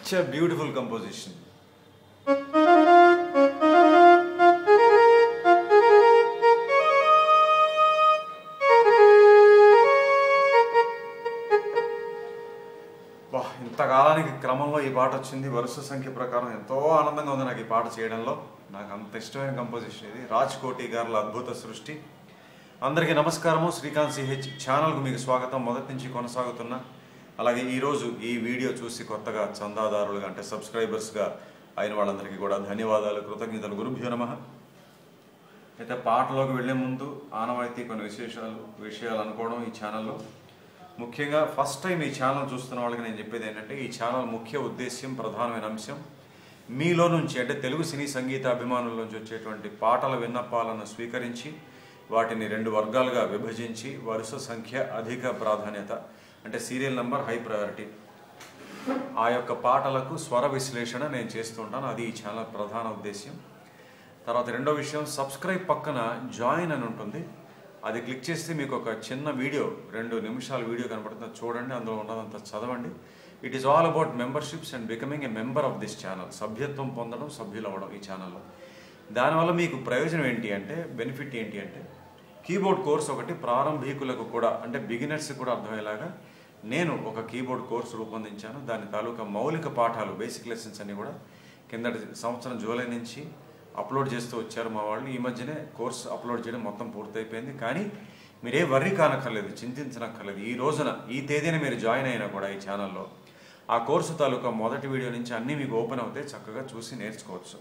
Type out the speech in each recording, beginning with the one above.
such a beautiful composition. ఇంతకాలానికి క్రమంలో ఈ పాట వచ్చింది. వరుస సంఖ్య ప్రకారం ఎంతో ఆనందంగా ఉంది నాకు ఈ పాట చేయడంలో. నాకు అంత ఇష్టమైన కంపోజిషన్ ఇది. రాజ్ కోటి గారుల అద్భుత సృష్టి. అందరికీ నమస్కారము. శ్రీకాంత్ సిహెచ్ ఛానల్కు మీకు స్వాగతం. మొదటి నుంచి కొనసాగుతున్న, అలాగే ఈరోజు ఈ వీడియో చూసి కొత్తగా చందాదారులుగా అంటే సబ్స్క్రైబర్స్గా అయిన వాళ్ళందరికీ కూడా ధన్యవాదాలు, కృతజ్ఞతలు. గురుభ్యో నమః. అయితే పాటలోకి వెళ్లే ముందు ఆనవాయితీ కొన్ని విషయాలు అనుకోవడం ఈ ఛానల్లో. ముఖ్యంగా ఫస్ట్ టైం ఈ ఛానల్ చూస్తున్న వాళ్ళకి నేను చెప్పేది ఏంటంటే, ఈ ఛానల్ ముఖ్య ఉద్దేశ్యం, ప్రధానమైన అంశం మీలో నుంచి అంటే తెలుగు సినీ సంగీత అభిమానుల నుంచి వచ్చేటువంటి పాటల విన్నపాలను స్వీకరించి వాటిని 2 వర్గాలుగా విభజించి వరుస సంఖ్య అధిక ప్రాధాన్యత అంటే సీరియల్ నంబర్ హై ప్రయారిటీ ఆ యొక్క పాటలకు స్వర విశ్లేషణ నేను చేస్తుంటాను. అది ఈ ఛానల్ ప్రధాన ఉద్దేశ్యం. తర్వాత రెండో విషయం, సబ్స్క్రైబ్ పక్కన జాయిన్ అని ఉంటుంది. అది క్లిక్ చేస్తే మీకు ఒక చిన్న వీడియో 2 నిమిషాల వీడియో కనపడుతుంది. చూడండి, అందులో ఉన్నదంతా చదవండి. It is all about memberships and becoming a member of this channel. సభ్యత్వం పొందడం, సభ్యులు అవ్వడం ఈ ఛానల్లో. దానివల్ల మీకు ప్రయోజనం ఏంటి అంటే, బెనిఫిట్ ఏంటి అంటే, కీబోర్డ్ కోర్స్ ఒకటి ప్రారంభికులకు కూడా అంటే బిగినర్స్కి కూడా అర్థమయ్యేలాగా నేను ఒక కీబోర్డ్ కోర్స్ రూపొందించాను. దాని తాలూకా మౌలిక పాఠాలు, బేసిక్ లెసన్స్ అన్ని కూడా కిందటి సంవత్సరం జూలై నుంచి అప్లోడ్ చేస్తూ వచ్చారు మా వాళ్ళు. ఈ మధ్యనే కోర్స్ అప్లోడ్ చేయడం మొత్తం పూర్తయిపోయింది. కానీ మీరే వర్రీ కానక్కర్లేదు, చింతించనక్కర్లేదు. ఈ రోజున ఈ తేదీన మీరు జాయిన్ అయినా కూడా ఈ ఛానల్లో ఆ కోర్సు తాలూకా మొదటి వీడియో నుంచి అన్నీ మీకు ఓపెన్ అవుతాయి. చక్కగా చూసి నేర్చుకోవచ్చు.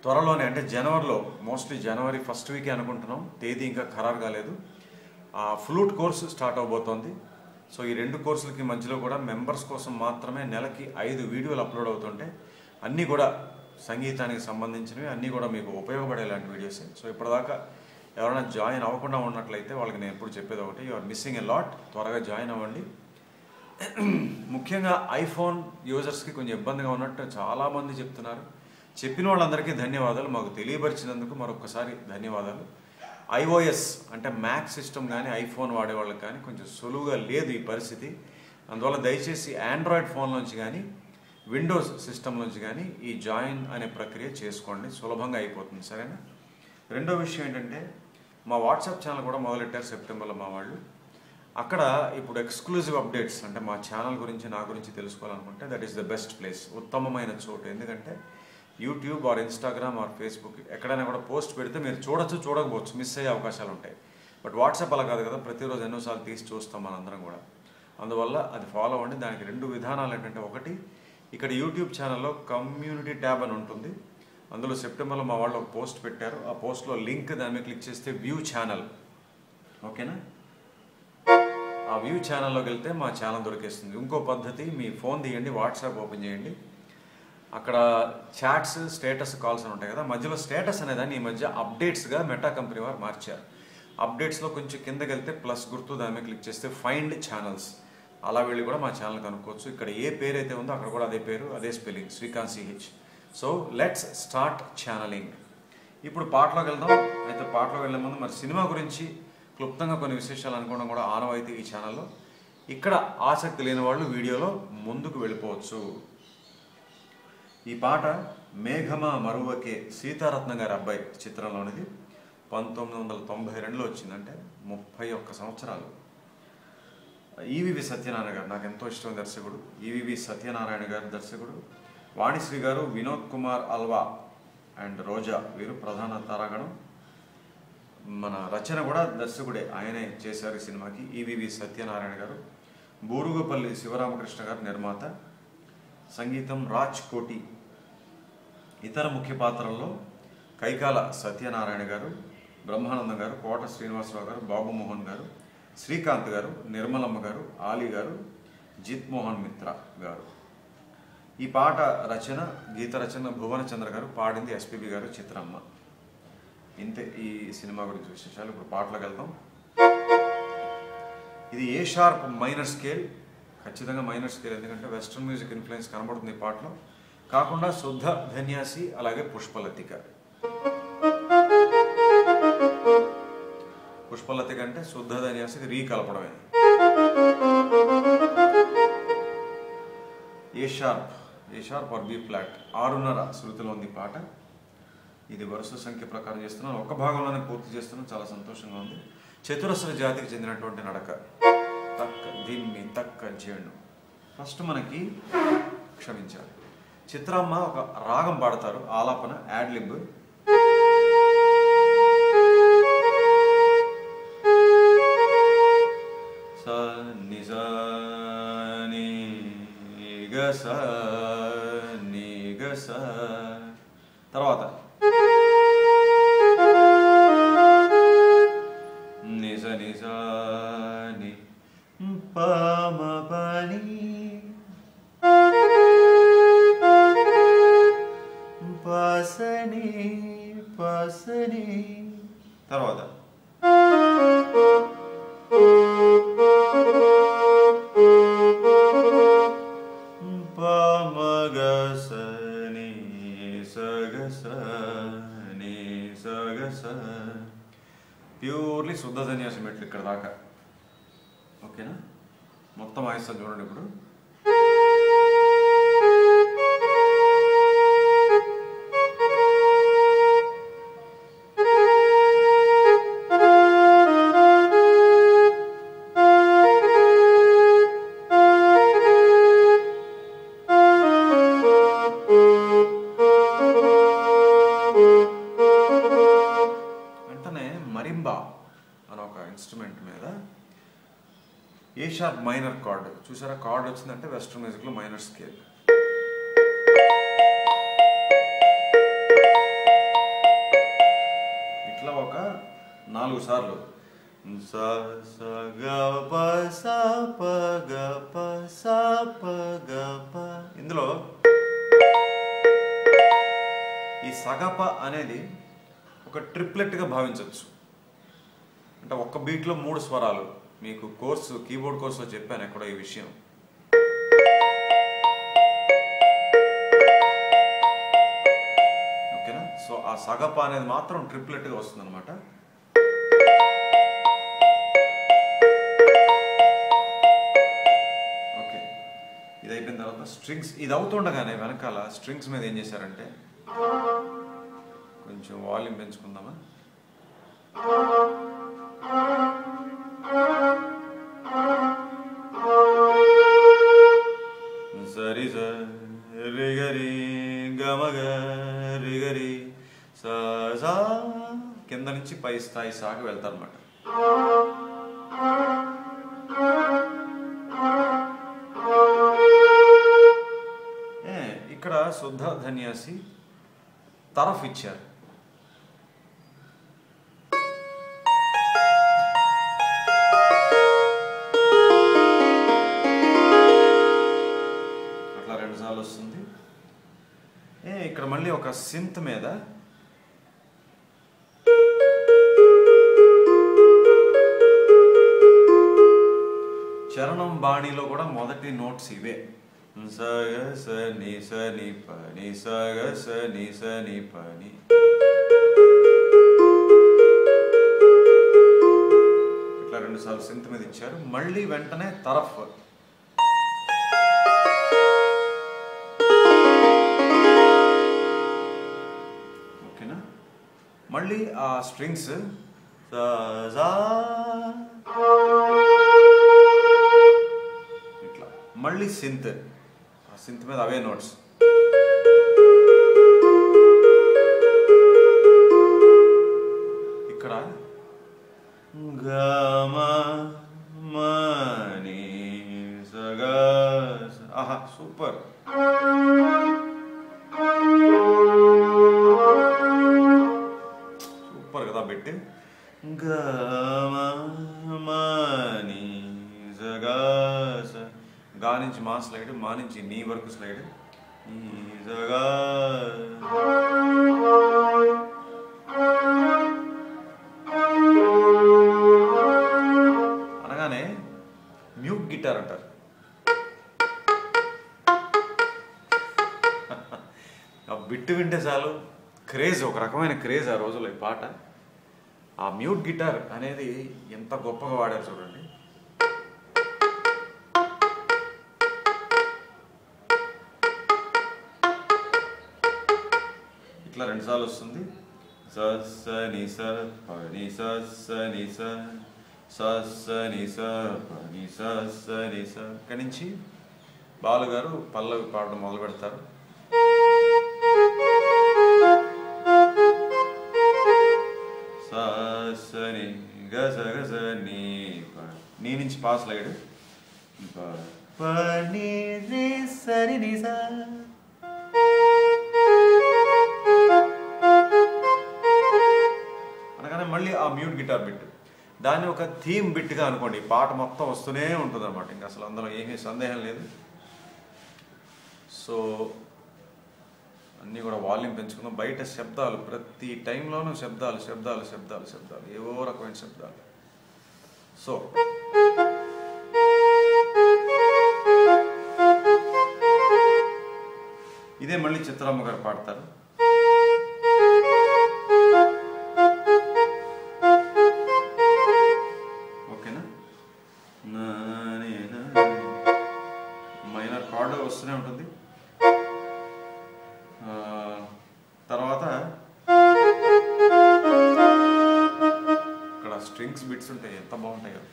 త్వరలోనే అంటే జనవరిలో, మోస్ట్లీ జనవరి ఫస్ట్ వీకే అనుకుంటున్నాం, తేదీ ఇంకా ఖరారు కాలేదు. ఆ ఫ్లూట్ కోర్సు స్టార్ట్ అవబోతోంది. సో ఈ 2 కోర్సులకి మధ్యలో కూడా మెంబర్స్ కోసం మాత్రమే నెలకి 5 వీడియోలు అప్లోడ్ అవుతుంటే అన్నీ కూడా సంగీతానికి సంబంధించినవి, అన్నీ కూడా మీకు ఉపయోగపడేలాంటి వీడియోసే. సో ఇప్పటిదాకా ఎవరైనా జాయిన్ అవ్వకుండా ఉన్నట్లయితే వాళ్ళకి నేను ఎప్పుడు చెప్పేది ఒకటి, you are missing a lot. త్వరగా జాయిన్ అవ్వండి. ముఖ్యంగా ఐఫోన్ యూజర్స్కి కొంచెం ఇబ్బందిగా ఉన్నట్టు చాలామంది చెప్తున్నారు. చెప్పిన వాళ్ళందరికీ ధన్యవాదాలు. మాకు తెలియపరిచినందుకు మరొకసారి ధన్యవాదాలు. ఐఓఎస్ అంటే మ్యాక్ సిస్టమ్ కానీ ఐఫోన్ వాడే వాళ్ళకి కానీ కొంచెం సులువుగా లేదు ఈ పరిస్థితి. అందువల్ల దయచేసి ఆండ్రాయిడ్ ఫోన్ నుంచి కానీ విండోస్ సిస్టమ్ నుంచి కానీ ఈ జాయిన్ అనే ప్రక్రియ చేసుకోండి, సులభంగా అయిపోతుంది. సరేనా? రెండో విషయం ఏంటంటే, మా వాట్సాప్ ఛానల్ కూడా మొదలెట్టారు సెప్టెంబర్లో మా వాళ్ళు. అక్కడ ఇప్పుడు ఎక్స్క్లూజివ్ అప్డేట్స్ అంటే మా ఛానల్ గురించి, నా గురించి తెలుసుకోవాలనుకుంటే that is the best place, ఉత్తమమైన చోటు. ఎందుకంటే YouTube or Instagram are Facebook ఎక్కడైనా కూడా పోస్ట్ పెడితే మీరు చూడొచ్చు, చూడకపోవచ్చు, మిస్ అయ్యే అవకాశాలు ఉంటాయి. బట్ వాట్సాప్ అలా కాదు కదా, ప్రతిరోజు ఎన్నోసార్లు తీసి చూస్తాం మనందరం కూడా. అందువల్ల అది ఫాలో అవ్వండి. దానికి 2 విధానాలు ఏంటంటే, ఒకటి ఇక్కడ యూట్యూబ్ ఛానల్లో కమ్యూనిటీ ట్యాబ్ అని ఉంటుంది. అందులో సెప్టెంబర్లో మా వాళ్ళు ఒక పోస్ట్ పెట్టారు. ఆ పోస్ట్లో లింక్ దాని మీద క్లిక్ చేస్తే వ్యూ ఛానల్, ఓకేనా? ఆ వ్యూ ఛానల్లోకి వెళ్తే మా ఛానల్ దొరికేస్తుంది. ఇంకో పద్ధతి, మీ ఫోన్ తీయండి, వాట్సాప్ ఓపెన్ చేయండి. అక్కడ చాట్స్, స్టేటస్, కాల్స్ అని ఉంటాయి కదా. మధ్యలో స్టేటస్ అనేదాన్ని ఈ మధ్య అప్డేట్స్గా మెటా కంపెనీ వారు మార్చారు. అప్డేట్స్లో కొంచెం కిందకి వెళ్తే ప్లస్ గుర్తు, దాని మీద క్లిక్ చేస్తే ఫైండ్ ఛానల్స్, అలా వెళ్ళి కూడా మా ఛానల్ కనుక్కోవచ్చు. ఇక్కడ ఏ పేరు అయితే ఉందో అక్కడ కూడా అదే పేరు, అదే spelling, Srikanth CH. So let's start channelling. ఇప్పుడు పాటలోకి వెళ్దాం. అయితే పాటలోకి వెళ్ళే ముందు మరి సినిమా గురించి క్లుప్తంగా కొన్ని విశేషాలు అనుకోవడం కూడా ఆనవాయితీ ఈ ఛానల్లో. ఇక్కడ ఆసక్తి లేని వాళ్ళు వీడియోలో ముందుకు వెళ్ళిపోవచ్చు. ఈ పాట మేఘమా మరువకే, సీతారత్న గారి అబ్బాయి చిత్రంలోనిది. 1992లో వచ్చిందంటే 31 సంవత్సరాలు. ఈవివి సత్యనారాయణ గారు నాకు ఎంతో ఇష్టమైన దర్శకుడు. ఈవివి సత్యనారాయణ గారి దర్శకుడు. వాణిశ్రీ గారు, వినోద్ కుమార్ అల్వా అండ్ రోజా వీరు ప్రధాన తారాగణం. మన రచన కూడా దర్శకుడే, ఆయనే చేశారు ఈ సినిమాకి. ఈవివి సత్యనారాయణ గారు. బూరుగుపల్లి శివరామకృష్ణ గారు నిర్మాత. సంగీతం రాజ్ కోటి. ఇతర ముఖ్య పాత్రల్లో కైకాల సత్యనారాయణ గారు, బ్రహ్మానందం గారు, కోట శ్రీనివాసరావు గారు, బాబుమోహన్ గారు, శ్రీకాంత్ గారు, నిర్మలమ్మ గారు, ఆలీ గారు, జిత్ మోహన్ మిత్ర గారు. ఈ పాట రచన, గీత రచన భువనచంద్ర గారు, పాడింది ఎస్పీబీ గారు, చిత్రమ్మ. ఇంతే ఈ సినిమా గురించి విశేషాలు. ఇప్పుడు పాటలోకి వెళ్దాం. ఇది ఏ షార్ప్ మైనర్ స్కేల్, ఖచ్చితంగా మైనర్ స్కేల్, ఎందుకంటే వెస్ట్రన్ మ్యూజిక్ ఇన్ఫ్లుయెన్స్ కనబడుతుంది ఈ పాటలో. కాకుండా శుద్ధ ధన్యాసి, అలాగే పుష్పలతిక. పుష్పలతిక అంటే శుద్ధ ధన్యాసికి రీ కలపడమే. A sharp or B flat 6:30 శృతిలో ఉంది పాట. ఇది వరుస సంఖ్య ప్రకారం చేస్తున్నాను, ఒక భాగంలోనే పూర్తి చేస్తున్నాను, చాలా సంతోషంగా ఉంది. చతురస్ర జాతికి చెందినటువంటి నడక. తక్క దీన్ని తక్క చేయండు. ఫస్ట్ మనకి క్షమించాలి, చిత్రమ్మ ఒక రాగం పాడతారు, ఆలాపన యాడ్లిబ్. స ని స ని గ స ని గ స, తర్వాత ని స ని స ని ప మ ప ని ప స ని ప స ని, తర్వాత ప్యూర్లీ శుద్ధ సన్యాసి మెట్లు ఇక్కడ దాకా. ఓకేనా? మొత్తం ఆయిస్తాను చూడండి ఇప్పుడు. మరింబా అని ఒక ఇన్స్ట్రుమెంట్ మీద ఏ షార్ప్ మైనర్ కార్డ్, చూసారా? కార్డ్ వచ్చిందంటే వెస్ట్రన్ మ్యూజిక్లో మైనర్ స్కేల్. ఇట్లా ఒక 4 సార్లు స స గ ప స ప గ ప స ప గ ప. ఇందులో ఈ సగప అనేది ఒక ట్రిప్లెట్గా భావించవచ్చు. అంటే ఒక్క బీట్లో 3 స్వరాలు. మీకు కోర్సు, కీబోర్డ్ కోర్సులో చెప్పాను ఎక్కడ ఈ విషయం. ఓకేనా? సో ఆ సగప అనేది మాత్రం ట్రిప్లెట్గా వస్తుంది అనమాట. ఓకే, ఇది అయిపోయిన తర్వాత స్ట్రింగ్స్. ఇది అవుతుండగానే వెనకాల స్ట్రింగ్స్ మీద ఏం చేశారంటే, కొంచెం వాల్యూమ్ పెంచుకుందామా? సరి రిగరి గమగ రిగరి సా, కింద నుంచి పై స్థాయి సాగి వెళ్తారన్నమాట. ఇక్కడ శుద్ధ ధన్యాసి తరఫ్ ఇచ్చారు. అట్లా 2 సార్లు వస్తుంది. ఇక్కడ మళ్ళీ ఒక సింత్ మీద చరణం బాణీలో కూడా మొదటి నోట్స్ ఇవే. స గ స ని స ని ప ని స గ స ని స ని ప ని. ఇట్లా 2 సార్లు సింత్ మీద ఇచ్చారు. మళ్ళీ వెంటనే తరఫ్. ఓకేనా? మళ్ళీ ఆ స్ట్రింగ్స్ ఇట్లా, మళ్ళీ సింత్. ఆ సింత్ మీద అవే నోట్స్. ఇక్కడ గమ మని సగ. ఆహా, సూపర్. సూపర్ కదా పెట్టి. గమ మని సగ, గా నుంచి మా స్లైడ్, మా నుంచి నీ వరకు స్లైడ్. అనగానే మ్యూట్ గిటార్ అంటారు. ఆ బిట్టు వింటే చాలు క్రేజ్, ఒక రకమైన క్రేజ్ ఆ రోజుల్లో ఈ పాట. ఆ మ్యూట్ గిటార్ అనేది ఎంత గొప్పగా వాడారు చూడండి. ఇట్లా 2 సార్లు వస్తుంది. స స ని స ప ని స స ని స స స ని స ప ని స స ని స. ఇక్కడి నుంచి బాలు గారు పల్లవి పాడడం మొదలు పెడతారు. స స ని గ స ని ప నీ నుంచి పాస్ లైడ్ ప ప ని రి స రి ని స. అనగానే మళ్ళీ ఆ మ్యూట్ గిటార్ బిట్, దాన్ని ఒక థీమ్ బిట్గా అనుకోండి. పాట మొత్తం వస్తూనే ఉంటుంది అనమాట, ఇంకా అసలు అందులో ఏమీ సందేహం లేదు. సో అన్నీ కూడా వాల్యూమ్ పెంచుకుందాం. బయట శబ్దాలు, ప్రతి టైంలోనూ శబ్దాలు శబ్దాలు శబ్దాలు శబ్దాలు, ఏవో రకమైన శబ్దాలు. సో ఇదే మళ్ళీ చిత్రమ్మ గారు పాడతారు. ఓకేనా? మైనర్ కార్డ్ వస్తూనే ఉంటుంది. తర్వాత ఇక్కడ స్ట్రింగ్స్ బిట్స్ ఉంటాయి, ఎంత బాగుంటాయి కదా.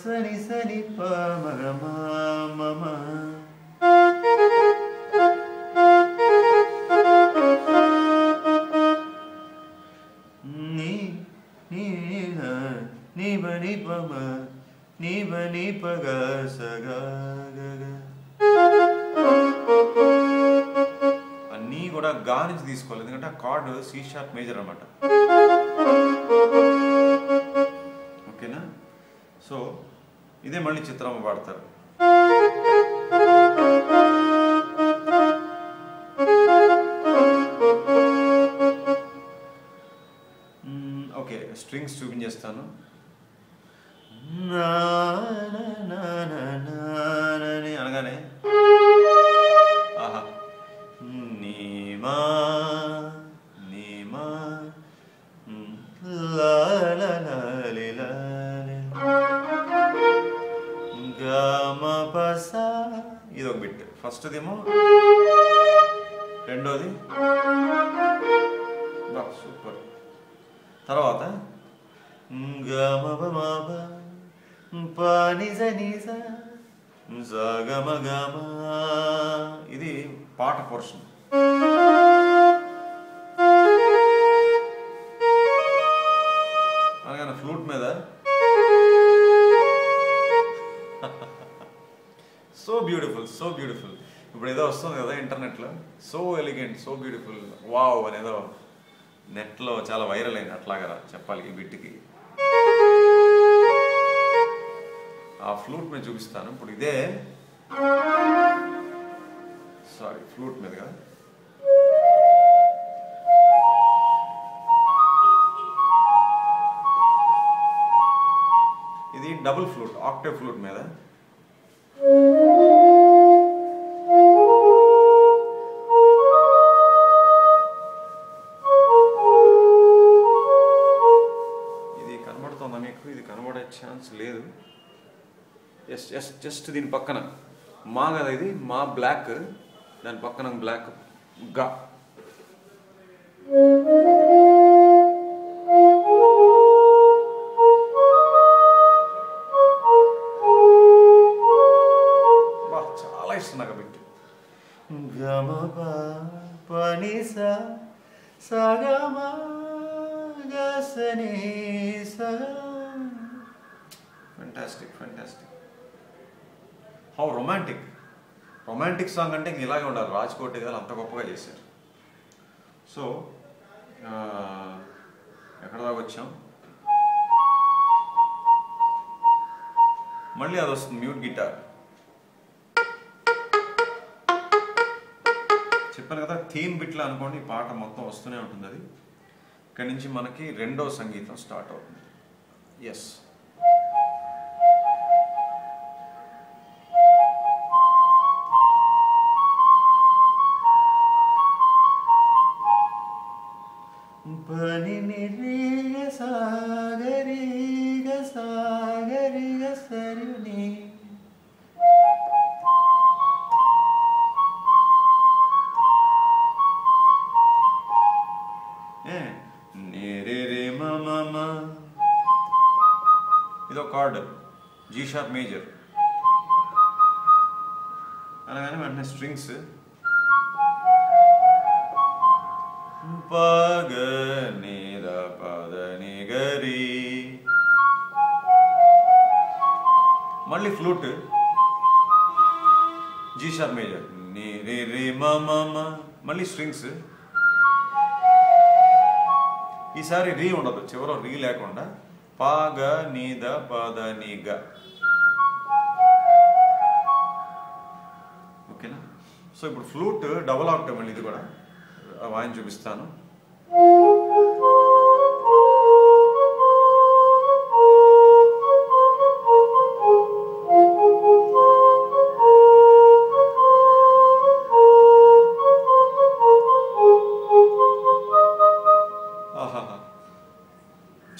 సని సని ప మగ మమ నీ నీ నీ బని పమ నీ బని పగ సగ గగ. అన్నీ కూడా గా నుంచి తీసుకోవాలి, ఎందుకంటే ఆ కార్డ్ సి షార్ప్ మేజర్ అనమాట. ఓకేనా? సో ఇదే మళ్ళీ చిత్రమ్మ పాడతారు. ఓకే, స్ట్రింగ్స్ చూపించేస్తాను. అనగానే ఆహా, నీమా నీమా లా లా లా లా గమపస. ఇది ఒక బిట్, ఫస్ట్దేమో, రెండోది సూపర్. తర్వాత గమపమాప పనిజ నిజ గమ గమ. ఇది పాట పోర్షన్. అనగానే ఫ్లూట్ మీద సో బ్యూటిఫుల్, సో బ్యూటిఫుల్. ఇప్పుడు ఏదో వస్తుంది కదా ఇంటర్నెట్లో, so elegant, so beautiful, wow అనేదో నెట్లో చాలా వైరల్ అయింది. అట్లాగా చెప్పాలి ఈ బిట్కి. ఆ ఫ్లూట్ మీద చూపిస్తాను ఇప్పుడు. ఇదే సారీ ఫ్లూట్ మీద కదా. ఇది డబుల్ ఫ్లూట్, ఆక్టేవ్ ఫ్లూట్ మీద. ఇది కనబడుతుందా మీకు? ఇది కనబడే ఛాన్స్ లేదు. ఎస్ ఎస్, జస్ట్ దీని పక్కన మా కదా, ఇది మా బ్లాక్, దాని పక్కన బ్లాక్ గా. బా, చాలా ఇష్టం నాకు బిట్. గమ పని సగమ గసని స. Fantastic, fantastic. How romantic. Romantic song అంటే ఇంక ఇలాగే ఉండాలి. రాజ్కోట్ గారు అంత గొప్పగా చేశారు. సో ఎక్కడ దాకా వచ్చాం? మళ్ళీ అది వస్తుంది, మ్యూట్ గిటార్. చెప్పాను కదా, థీమ్ బిట్లా అనుకోండి, ఈ పాట మొత్తం వస్తూనే ఉంటుంది. అది ఇక్కడి నుంచి మనకి రెండో సంగీతం స్టార్ట్ అవుతుంది. ఎస్, పని నిరి సాగరి గ సాగరి సరుని ఇదో కార్డ్ జీ షార్ప్ మేజర్ అనగానే వెంటనే స్ట్రింగ్స్ పగ నీద పద నిగరి మళ్ళీ ఫ్లూట్ జీ షార్ప్ మేజర్ ని రి రి మ మ మ మళ్ళీ స్ట్రింగ్స్ ఈసారి రీ ఉండదు చివరో రీ లేకుండా పాగ నీద పద నిగ ఓకేనా సో ఇప్పుడు ఫ్లూట్ డబుల్ ఆక్టేవ్ మళ్ళీ ఇది కూడా వాయిన్ చూపిస్తాను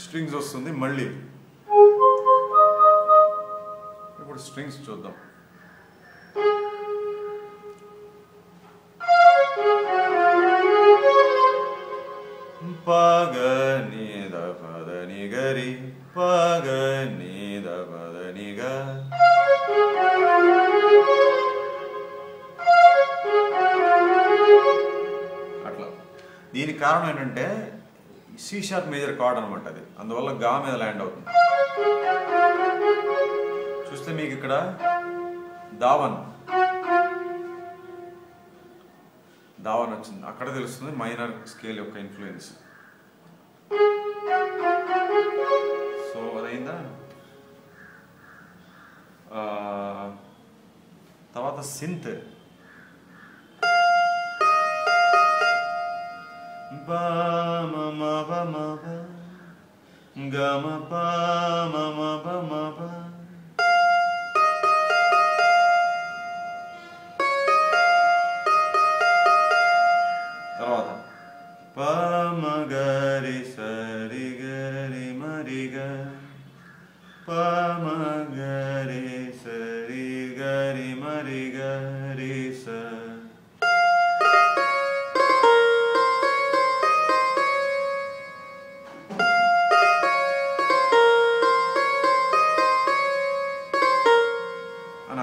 స్ట్రింగ్స్ వస్తుంది మళ్ళీ ఇప్పుడు స్ట్రింగ్స్ చూద్దాం పగ నీద పద నిగరి పగ నీద పద నిగ అట్లా దీనికి కారణం ఏంటంటే సి షార్ప్ మేజర్ కార్డ్ అనమాట అది అందువల్ల గా మీద ల్యాండ్ అవుతుంది చూస్తే మీకు ఇక్కడ దావన్ వచ్చింది అక్కడ తెలుస్తుంది మైనర్ స్కేల్ యొక్క ఇన్ఫ్లుయెన్స్ సో అదైందా తర్వాత synth ba ma ma ba ma ba ga ma pa ma ma ba ma ba తర్వాత pa ma ga ri sa ri ga ri ma ri ga pa ma ga ri sa ri ga ri ma ri ga ri sa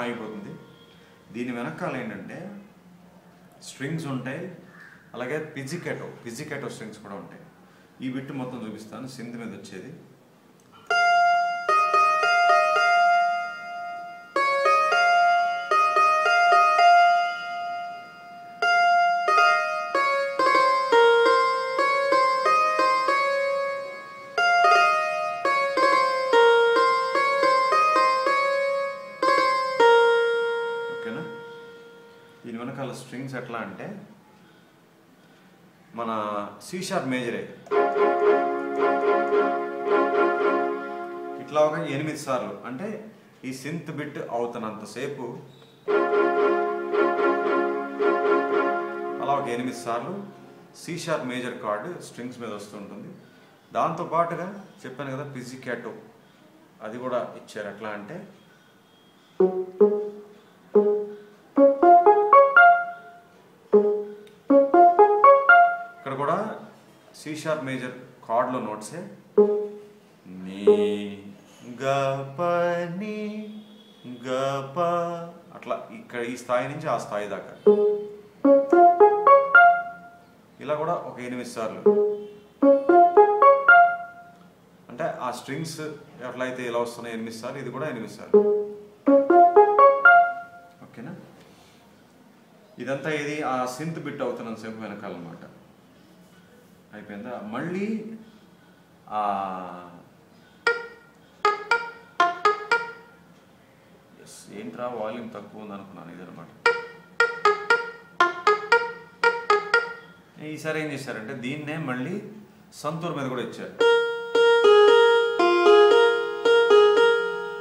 అయిపోతుంది దీని వెనకాల ఏంటంటే strings ఉంటాయి అలాగే పిజికెటో strings కూడా ఉంటాయి ఈ బిట్ మొత్తం చూపిస్తాను సింధ్ మీద వచ్చేది దీని వెనకాల స్ట్రింగ్స్ ఎట్లా అంటే మన సి షార్ప్ మేజరే ఇట్లా ఒక 8 సార్లు అంటే ఈ సింత్ బిట్ అవుతున్నంతసేపు అలా ఒక 8 సార్లు C sharp major chord strings మీద వస్తుంటుంది దాంతో పాటుగా చెప్పాను కదా పిజికెటో అది కూడా ఇచ్చారు ఎట్లా అంటే ఇక్కడ కూడా సి షార్ప్ మేజర్ కార్డ్లో నోట్సే నీ గ ప ని గ ప అట్లా ఇక్కడ ఈ స్థాయి నుంచి ఆ స్థాయి దాకా ఇలా కూడా ఒక 8 సార్లు అంటే ఆ స్ట్రింగ్స్ ఎట్లయితే ఇలా వస్తున్నాయి 8 సార్లు ఇది కూడా 8 సార్లు ఓకేనా ఇదంతా ఇది ఆ సింత్ బిట్ అవుతున్నంత సేపు వెనకాలన్నమాట అయిపోయిందా మళ్ళీ ఏంట్రా వాల్యూమ్ తక్కువ ఉంది అనుకున్నాను ఇదనమాట ఈసారి ఏం చేశారంటే దీన్నే మళ్ళీ సంతూర్ మీద కూడా ఇచ్చారు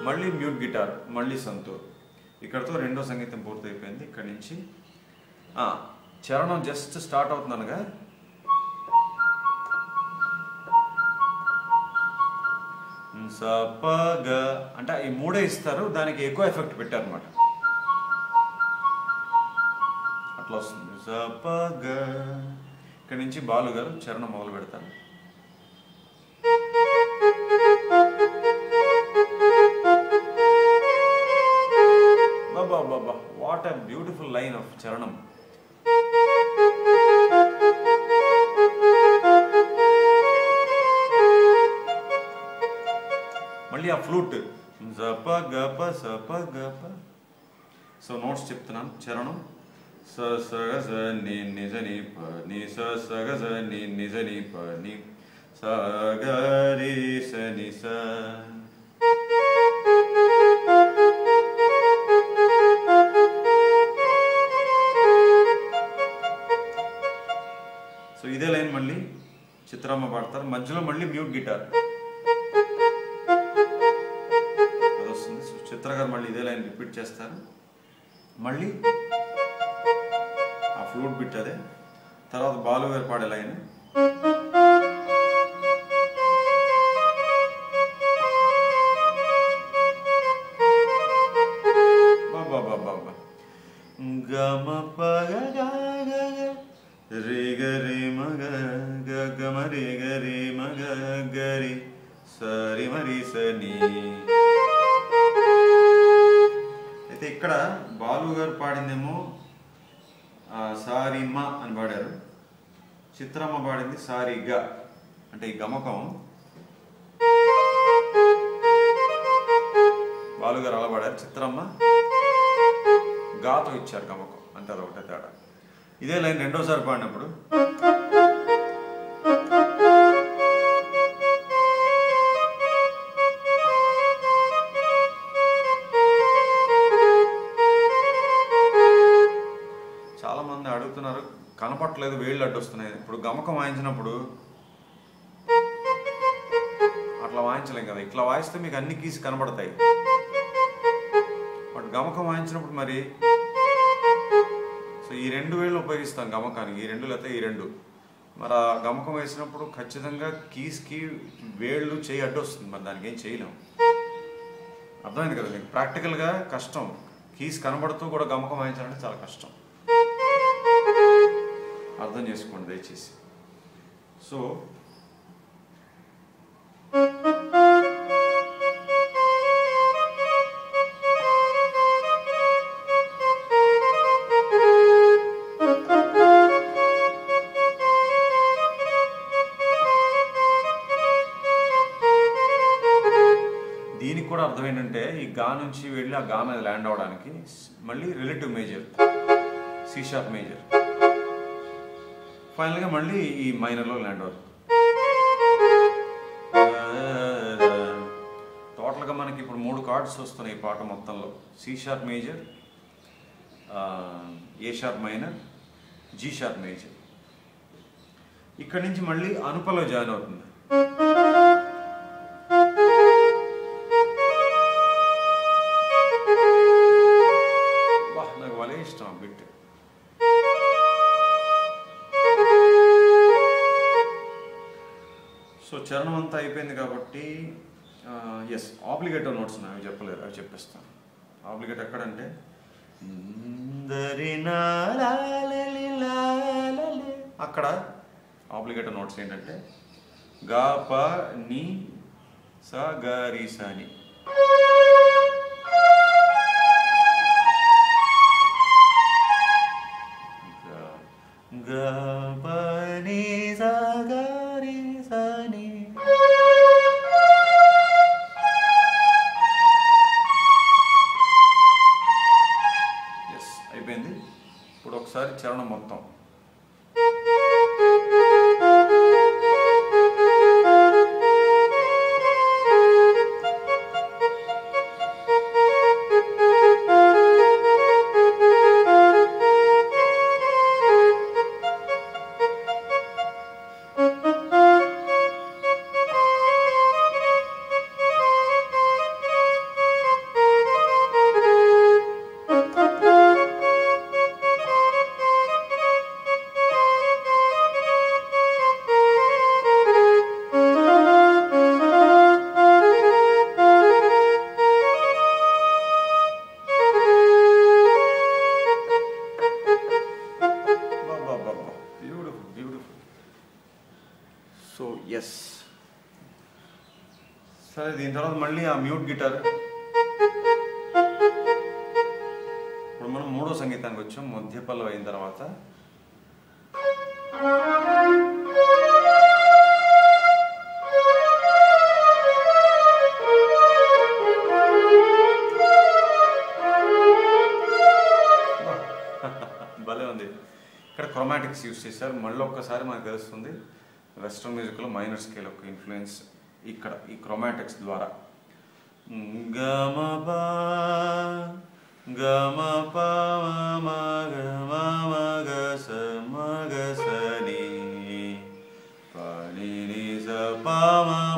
మళ్ళీ మ్యూట్ గిటార్ మళ్ళీ సంతూర్ ఇక్కడతో రెండో సంగీతం పూర్తయిపోయింది ఇక్కడి నుంచి చరణం జస్ట్ స్టార్ట్ అవుతుందనగా స ప గ అంటే ఈ మూడే ఇస్తారు, దానికి ఎక్కువ ఎఫెక్ట్ పెట్టారనమాట. అట్లా వస్తుంది స ప గ. ఇక్కడ నుంచి బాలు గారు చరణం మొదలు పెడతారు. బాబా బాబా, what a beautiful line of చరణం. మళ్ళీ ఆ ఫ్లూట్ జప గప సప గప. సో నోట్స్ చెప్తున్నాను. చరణం స సగ స ని నిజ ని ప ని స సగ స ని నిజ ని ప ని స గ రి స ని స. సో ఇదే లైన్ మళ్ళీ చిత్రమ్మ పాడతారు. మధ్యలో మళ్ళీ మ్యూట్ గిటార్ అది వస్తుంది. చిత్ర గారు మళ్ళీ ఇదే లైన్ రిపీట్ చేస్తారు. మళ్ళీ ఆ ఫ్లూట్ బిట్ అదే. తర్వాత బాలు గారు పాడే లైన్. బాబా బాబా బాబా గమ పగ రే గరి మగ గమ రే గరి మగ గరి సరి మరి సని. అయితే ఇక్కడ బాలు గారు పాడిందేమో సారిమ్మ అని పాడారు. చిత్రమ్మ పాడింది సారిగా, అంటే ఈ గమకం. బాలు గారు అలా పాడారు, చిత్రమ్మ గాతో ఇచ్చారు గమకం, అంతే. అదొకటే తేడా. ఇదే లైన్ రెండోసారి పాడినప్పుడు చాలా మంది అడుగుతున్నారు, కనపట్లేదు, వేళ్ళు అడ్డు వస్తున్నాయి. ఇప్పుడు గమకం వాయించినప్పుడు అట్లా వాయించలేం కదా, ఇట్లా వాయిస్తే మీకు అన్ని కీస్ కనబడతాయి. బట్ గమకం వాయించినప్పుడు మరి సో ఈ రెండు వేళ్ళు ఉపయోగిస్తాం గమకానికి, ఈ రెండు లేకపోతే ఈ రెండు. మరి ఆ గమకం వేసినప్పుడు ఖచ్చితంగా కీస్కి వేళ్ళు చేయి అడ్డు వస్తుంది, మరి దానికి ఏం చేయలేం. అర్థమైంది కదా మీకు? ప్రాక్టికల్గా కష్టం. కీస్ కనబడుతూ కూడా గమకం వాయించాలంటే చాలా కష్టం. అర్థం చేసుకోండి దయచేసి. సో దీనికి కూడా అర్థం ఏంటంటే, ఈ గా నుంచి వెళ్ళి ఆ గా మీద ల్యాండ్ అవడానికి మళ్ళీ relative major, C sharp major, ఫైనల్గా మళ్ళీ ఈ మైనర్లో ల్యాండ్ అవుతుంది. టోటల్గా మనకి ఇప్పుడు 3 కార్డ్స్ వస్తున్నాయి ఈ పాట మొత్తంలో. C sharp major, A sharp minor, G sharp major. ఇక్కడి నుంచి మళ్ళీ అనుపలో జాయిన్ అవుతుంది. నాకు వాళ్ళే ఇష్టం బిట్. సో చరణం అంతా అయిపోయింది కాబట్టి ఎస్, ఆబ్లిగేటో నోట్స్ ఉన్నాయి, అవి చెప్పలేదు, అవి చెప్పేస్తాను. ఆబ్లిగేట్ ఎక్కడంటే అక్కడ ఆబ్లిగేటో నోట్స్ ఏంటంటే గా ప ని స గ రి స ని. గ ప ని స గ రి స ని. ఎస్, అయిపోయింది. ఇప్పుడు ఒకసారి చరణం మొత్తం. తర్వాత మళ్ళీ ఆ మ్యూట్ గిటార్. ఇప్పుడు మనం మూడో సంగీతానికి వచ్చాం. మధ్య పల్లవి అయిన తర్వాత భలే ఉంది. ఇక్కడ క్రోమాటిక్స్ యూజ్ చేశారు. మళ్ళీ ఒక్కసారి మనకు తెలుస్తుంది వెస్ట్రన్ మ్యూజిక్లో మైనర్ స్కేల్ యొక్క ఇన్ఫ్లుయెన్స్ ఇక్కడ ఈ క్రోమాటిక్స్ ద్వారా. గమ పా గమ పా మ గ స ని ప ని స ప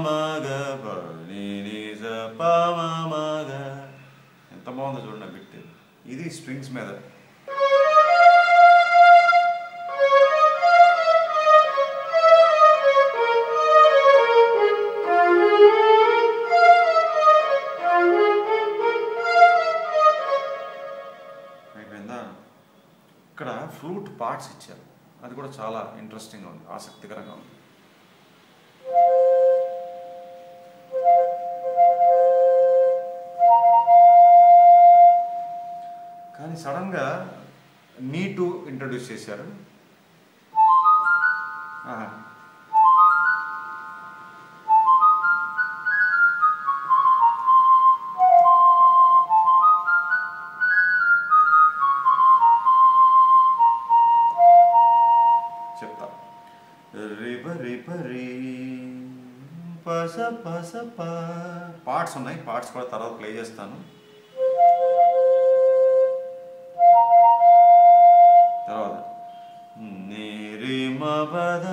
మ గ ప ని స ప మ గ. ఎంత బాగుందో చూడండి బిట్. ఇది స్ట్రింగ్స్ మీద. ఇక్కడ ఫ్లూట్ పార్ట్స్ ఇచ్చారు. అది కూడా చాలా ఇంట్రెస్టింగ్గా ఉంది, ఆసక్తికరంగా ఉంది. కానీ సడన్గా నీటు ఇంట్రడ్యూస్ చేశారు. చెప్తా. పార్ట్స్ ఉన్నాయి, పార్ట్స్ కూడా తర్వాత ప్లే చేస్తాను. తర్వాత ని మ పద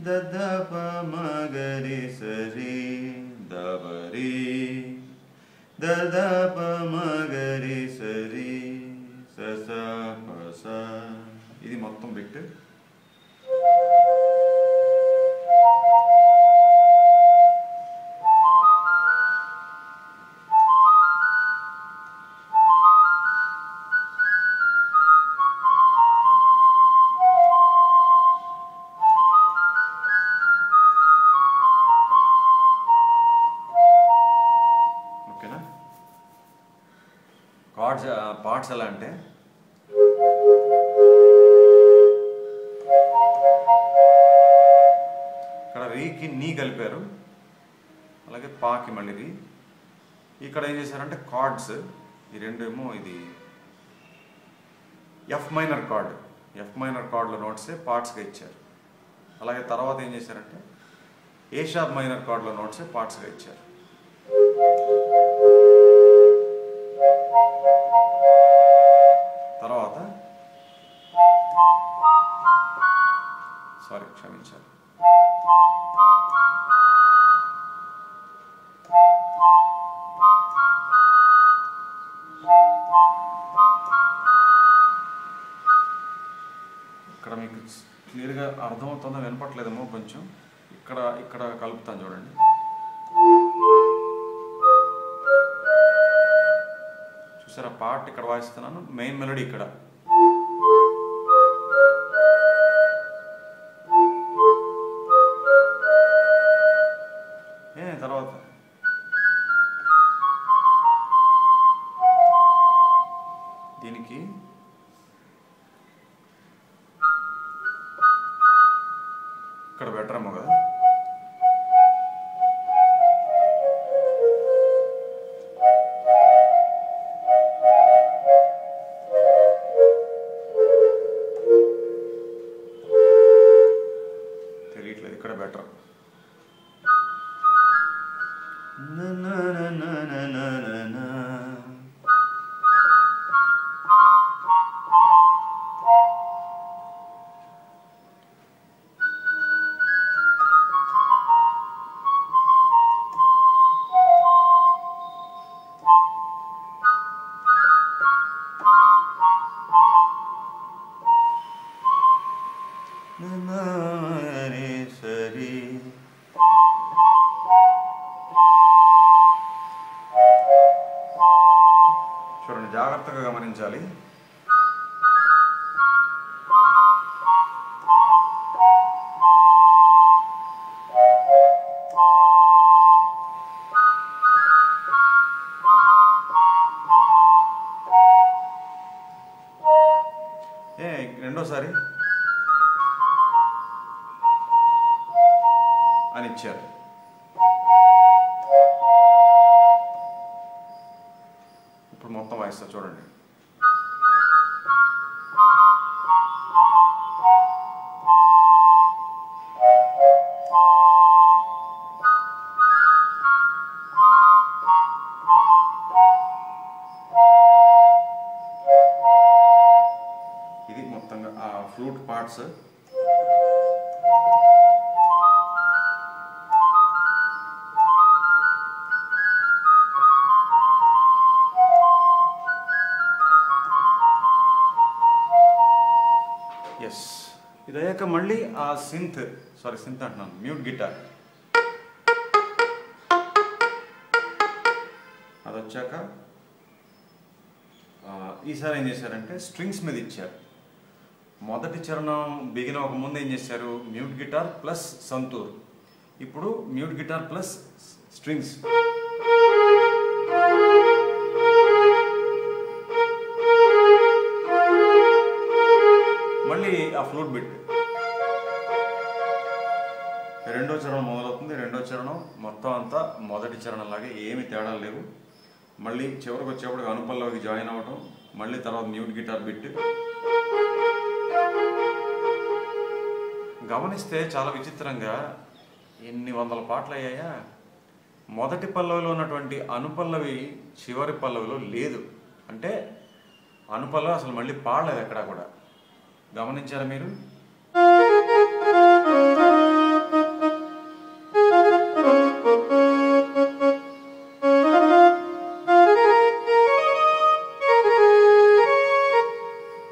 ద ద ప మ గ రి స రి ద ప రి ద ద ప మ గ రి స రి స స ప స. ఇది మొత్తం బిట్. పార్ట్స్ ఎలా అంటే ఇక్కడ రీకి నీ కలిపారు, అలాగే పాకి మళ్ళీ రీ. ఇక్కడ ఏం చేశారంటే కార్డ్స్ ఈ రెండు ఏమో ఇది ఎఫ్ మైనర్ కార్డులో నోట్సే పార్ట్స్గా ఇచ్చారు. అలాగే తర్వాత ఏం చేశారంటే ఏ షార్ప్ మైనర్ కార్డులో నోట్సే పార్ట్స్గా ఇచ్చారు. తర్వాత క్షమించాలి, ఇక్కడ మీకు క్లియర్గా అర్థమవుతుందో వినపట్లేదేమో కొంచెం. ఇక్కడ కలుపుతాను చూడండి. చూసారా, పార్ట్ ఇక్కడ వాయిస్తున్నాను, మెయిన్ మెలోడీ ఇక్కడ. తర్వాత దీనికి ఇక్కడ బెటర్ ఏమో కదా. తెలియట్లేదు, ఇక్కడ బెటర్. చూడండి, జాగ్రత్తగా గమనించాలి. అని ఇచ్చారు. ఇప్పుడు మొత్తం వాయిస్తా చూడండి. ఇది మొత్తంగా ఆ ఫ్లూట్ పార్ట్స్. ఎస్, ఇది అయ్యాక మళ్ళీ ఆ సింత్ అంటున్నాను, మ్యూట్ గిటార్ అది వచ్చాక ఈసారి ఏం చేశారంటే స్ట్రింగ్స్ మీద ఇచ్చారు. మొదటి చరణం బిగిన ఒక ముందు ఏం చేశారు, మ్యూట్ గిటార్ ప్లస్ సంతూర్. ఇప్పుడు మ్యూట్ గిటార్ ప్లస్ స్ట్రింగ్స్. మళ్ళీ ఆ ఫ్లూట్ బిట్. రెండో చరణం మొదలవుతుంది. రెండో చరణం మొత్తం అంతా మొదటి చరణం లాగే, ఏమి తేడా లేవు. మళ్ళీ చివరికి వచ్చేప్పటికి అనుపల్లోకి జాయిన్ అవ్వటం, మళ్ళీ తర్వాత మ్యూట్ గిటార్ బిట్. గమనిస్తే చాలా విచిత్రంగా ఎన్ని వందల పాటలు అయ్యాయా, మొదటి పల్లవిలో ఉన్నటువంటి అనుపల్లవి చివరి పల్లవిలో లేదు. అంటే అనుపల్లవి అసలు మళ్ళీ పాడలేదు ఎక్కడా కూడా. గమనించారా మీరు?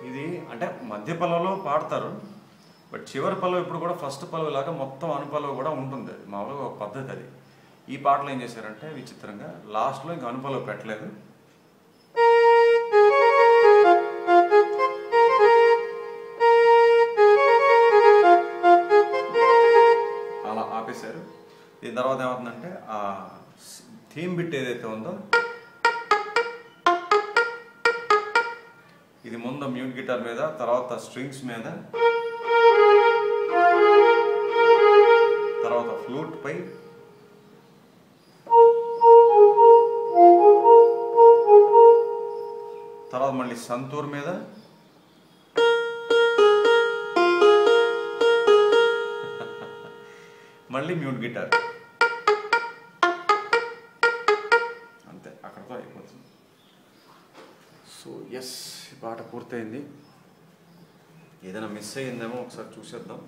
ఇది అంటే మధ్య పల్లవిలో పాడతారు, బట్ చివరి పల్లవి ఇప్పుడు కూడా ఫస్ట్ పల్లవి లాగా మొత్తం అనుపల్లవి కూడా ఉంటుంది. మామూలుగా ఒక పద్ధతి అది. ఈ పాటలు ఏం చేశారంటే విచిత్రంగా లాస్ట్లో ఇంకా అనుపల్లవి పెట్టలేదు. అలా ఆపేశారు. దీని తర్వాత ఏమవుతుందంటే ఆ థీమ్ బిట్ ఏదైతే ఉందో ఇది ముందు మ్యూట్ గిటార్ మీద, తర్వాత స్ట్రింగ్స్ మీద, తర్వాత ఫ్లూట్ పై, తర్వాత మళ్ళీ సంతూర్ మీద, మళ్ళీ మ్యూట్ గిటార్. అంతే, అక్కడతో అయిపోతుంది. సో ఎస్, ఈ పాట పూర్తయింది. ఏదైనా మిస్ అయ్యిందేమో ఒకసారి చూసేద్దాం.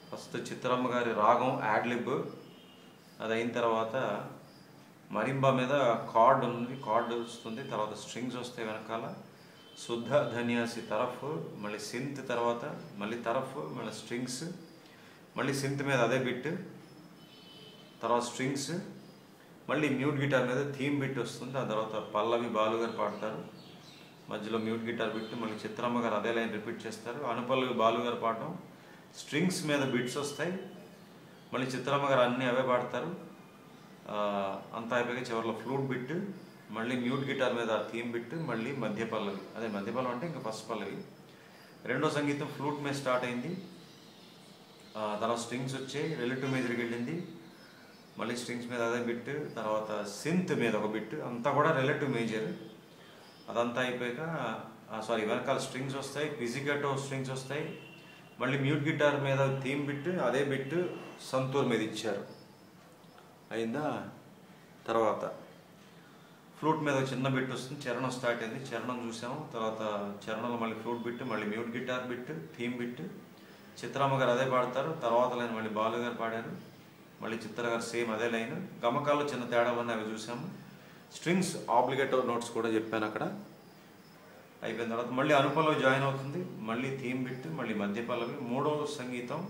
ఫస్ట్ చిత్రమ్మ గారి రాగం యాడ్లిబ్, అది అయిన తర్వాత మరింబా మీద కార్డ్ ఉంది, కార్డ్ వస్తుంది, తర్వాత స్ట్రింగ్స్ వస్తాయి వెనకాల, శుద్ధ ధన్యాసి తరఫ్, మళ్ళీ సింత్, తర్వాత మళ్ళీ తరఫ్, మళ్ళీ స్ట్రింగ్స్, మళ్ళీ సింత్ మీద అదే బిట్, తర్వాత స్ట్రింగ్స్, మళ్ళీ మ్యూట్ గిటార్ మీద థీమ్ బిట్ వస్తుంది. ఆ తర్వాత పల్లవి బాలుగారు పాడతారు, మధ్యలో మ్యూట్ గిటార్ బిట్, మళ్ళీ చిత్రమ్మ గారు అదే లైన్ రిపీట్ చేస్తారు, అనుపల్లవి బాలుగారు పాడటం, స్ట్రింగ్స్ మీద బిట్స్ వస్తాయి, మళ్ళీ చిత్రమ్మ గారు అన్నీ అవే పాడతారు. అంతా అయిపోయి చివరిలో ఫ్లూట్ బిట్, మళ్ళీ మ్యూట్ గిటార్ మీద థీమ్ బిట్, మళ్ళీ మధ్య పల్లవి. అదే మధ్య పల్లవి అంటే ఇంకా ఫస్ట్ పల్లవి. రెండో సంగీతం ఫ్లూట్ మీద స్టార్ట్ అయింది, తర్వాత స్ట్రింగ్స్ వచ్చాయి, రిలేటివ్ మేజర్కి వెళ్ళింది, మళ్ళీ స్ట్రింగ్స్ మీద అదే బిట్, తర్వాత సింత్ మీద ఒక బిట్, అంతా కూడా రిలేటివ్ మేజర్. అదంతా అయిపోయాక వెనకాల స్ట్రింగ్స్ వస్తాయి, పిజికేటో స్ట్రింగ్స్ వస్తాయి, మళ్ళీ మ్యూట్ గిటార్ మీద థీమ్ బిట్, అదే బిట్ సంతూర్ మీద ఇచ్చారు. అయిందా? తర్వాత ఫ్లూట్ మీద చిన్న బిట్ వస్తుంది, చరణం స్టార్ట్ అయింది, చరణం చూసాము, తర్వాత చరణంలో మళ్ళీ ఫ్లూట్ బిట్, మళ్ళీ mute guitar bit, theme bit, Chitramma గారు అదే పాడతారు, తర్వాత లైన్ మళ్ళీ బాలు గారు పాడారు, మళ్ళీ చిత్ర గారు సేమ్ అదే లైన్. గమకాల్లో చిన్న తేడాలు ఉన్నాయి, అవి చూసాము. స్ట్రింగ్స్ ఆబ్లిగేటో నోట్స్ కూడా చెప్పాను అక్కడ. అయిపోయిన తర్వాత మళ్ళీ అనుపల్లవి జాయిన్ అవుతుంది, మళ్ళీ థీమ్ బిట్, మళ్ళీ మధ్య పల్లవి. మూడో సంగీతం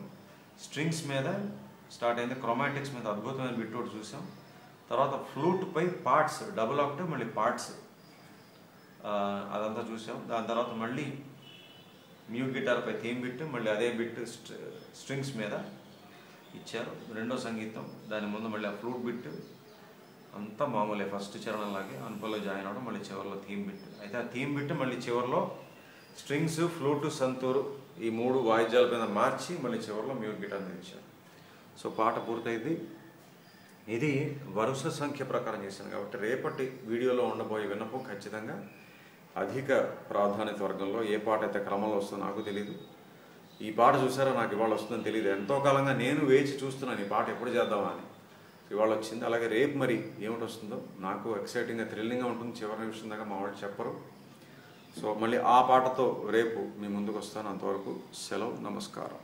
స్ట్రింగ్స్ మీద స్టార్ట్ అయింది, క్రోమాటిక్స్ మీద అద్భుతమైన బిట్ ఒకటి చూసాం. తర్వాత ఫ్లూట్ పై పార్ట్స్, డబుల్ ఆక్టేవ్, మళ్ళీ పార్ట్స్, అదంతా చూసాం. దాని తర్వాత మళ్ళీ మ్యూట్ గిటార్ పై థీమ్ బిట్, మళ్ళీ అదే బిట్ స్ట్రింగ్స్ మీద ఇచ్చారు. రెండో సంగీతం, దాని ముందు మళ్ళీ ఆ ఫ్లూట్ బిట్, అంతా మామూలే ఫస్ట్ చరణంలాగే. అనుపల్లవి జాయిన్ అవ్వడం, మళ్ళీ చివరిలో థీమ్ బిట్. అయితే ఆ థీమ్ బిట్ మళ్ళీ చివరిలో స్ట్రింగ్స్, ఫ్లూటు, సంతూరు ఈ 3 వాయిద్యాల పైన మార్చి మళ్ళీ చివరిలో మ్యూట్ గిటార్ అందించాను. సో పాట పూర్తయింది. ఇది వరుస సంఖ్య ప్రకారం చేశాను కాబట్టి రేపటి వీడియోలో ఉండబోయే విన్నపం ఖచ్చితంగా అధిక ప్రాధాన్యత వర్గంలో ఏ పాట అయితే క్రమంలో వస్తుందో నాకు తెలియదు. ఈ పాట చూసారా, నాకు ఇవాళ వస్తుందని తెలియదు. ఎంతో కాలంగా నేను వేచి చూస్తున్నాను ఈ పాట ఎప్పుడు చేద్దామా అని. ఇవాళ వచ్చింది. అలాగే రేపు మరి ఏమిటి వస్తుందో నాకు ఎక్సైటింగ్గా, థ్రిల్లింగ్గా ఉంటుంది. చివరి నిమిషం దాకా మా వాళ్ళు చెప్పరు. సో మళ్ళీ ఆ పాటతో రేపు మీ ముందుకు వస్తాను. అంతవరకు సెలవు, నమస్కారం.